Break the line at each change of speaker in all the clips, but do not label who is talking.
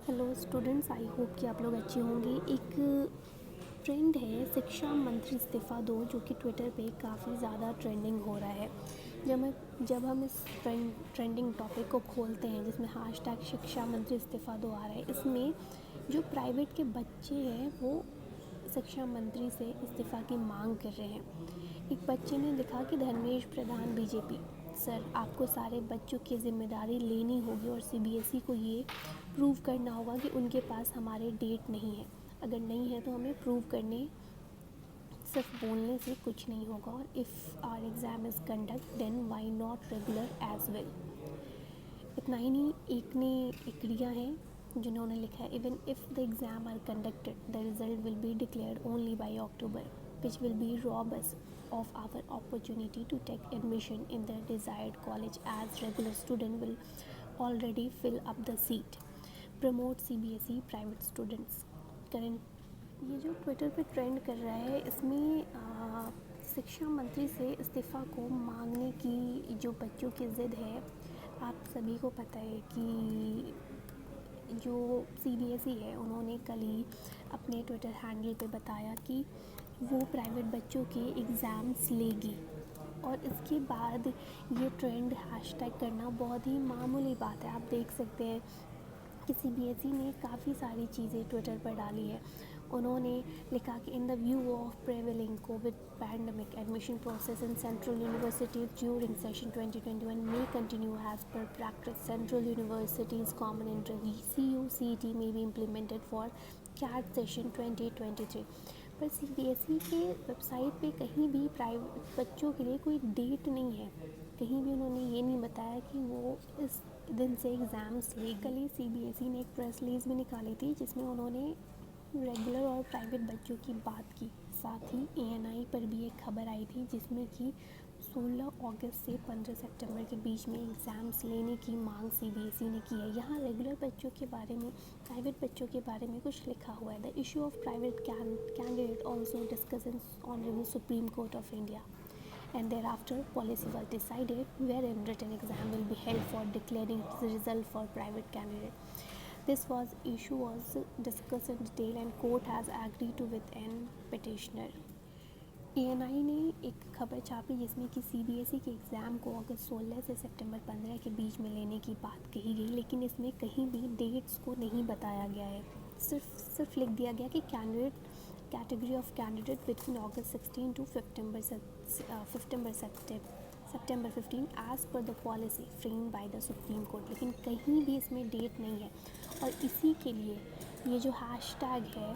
Hello students, I hope कि आप लोग अच्छे होंगे। एक ट्रेंड है शिक्षा मंत्री इस्तीफ़ा दो, जो कि ट्विटर पे काफ़ी ज़्यादा ट्रेंडिंग हो रहा है। जब हम इस ट्रेंडिंग टॉपिक को खोलते हैं जिसमें हैशटैग शिक्षा मंत्री इस्तीफ़ा दो आ रहा है, इसमें जो प्राइवेट के बच्चे हैं वो शिक्षा मंत्री से इस्तीफ़ा की मांग कर रहे हैं। एक बच्चे ने लिखा कि धर्मेश प्रधान बीजेपी सर, आपको सारे बच्चों की जिम्मेदारी लेनी होगी और सीबीएसई को ये प्रूव करना होगा कि उनके पास हमारे डेट नहीं है। अगर नहीं है तो हमें प्रूव करने, सिर्फ बोलने से कुछ नहीं होगा। और if our exam is conduct then why not regular as well. इतना ही नहीं, एक रिया है जिन्होंने लिखा है, even if the exam are conducted the result will be declared only by October, which will be rob us of our opportunity to take admission in the desired college as regular student will already fill up the seat. Promote CBSE private students. Current ये जो Twitter पे trend कर रहा है, इसमें शिक्षा मंत्री से इस्तीफ़ा को मांगने की जो बच्चों की ज़िद है, आप सभी को पता है कि जो सीबीएसई है उन्होंने कल ही अपने ट्विटर हैंडल पे बताया कि वो प्राइवेट बच्चों के एग्ज़ाम्स लेगी। और इसके बाद ये ट्रेंड हैशटैग करना बहुत ही मामूली बात है। आप देख सकते हैं कि सीबीएसई ने काफ़ी सारी चीज़ें ट्विटर पर डाली है। उन्होंने लिखा कि in the view of prevailing Covid pandemic admission process in central universities during session 2021 may continue as per practice. Central Universities Common Entry CUCET may be implemented for CAT session 2023. पर CBSE के website पे कहीं भी private बच्चों के लिए कोई date नहीं है। कहीं भी उन्होंने ये नहीं बताया कि वो इस दिन से एग्ज़ाम्स ले। कल ही सीबीएसई ने एक प्रेस रिलीज़ भी निकाली थी जिसमें उन्होंने रेगुलर और प्राइवेट बच्चों की बात की। साथ ही एएनआई पर भी एक खबर आई थी जिसमें कि 16 अगस्त से 15 सितंबर के बीच में एग्ज़ाम्स लेने की मांग सीबीएसई ने की है। यहाँ रेगुलर बच्चों के बारे में, प्राइवेट बच्चों के बारे में कुछ लिखा हुआ है। The issue of private candidate also discuss on supreme court of India and thereafter policy was decided wherein written exam will be held for declaring the result for private candidate. This issue was discussed in detail and court has agreed to with an petitioner. ANI ने एक खबर छापी जिसमें कि CBSE के exam को अगस्त 16 से सितंबर 15 के बीच में लेने की बात कही गई, लेकिन इसमें कहीं भी डेट्स को नहीं बताया गया है। सिर्फ लिख दिया गया कि category of candidate between August 16 to September 15 as per the policy framed by the Supreme Court। लेकिन कहीं भी इसमें डेट नहीं है। और इसी के लिए ये जो हैशटैग है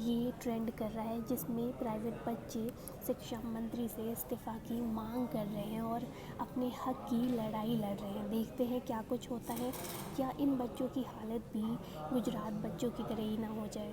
ये ट्रेंड कर रहा है, जिसमें प्राइवेट बच्चे शिक्षा मंत्री से इस्तीफ़ा की मांग कर रहे हैं और अपने हक की लड़ाई लड़ रहे हैं। देखते हैं क्या कुछ होता है, क्या इन बच्चों की हालत भी गुजरात बच्चों की तरह ही ना हो जाए।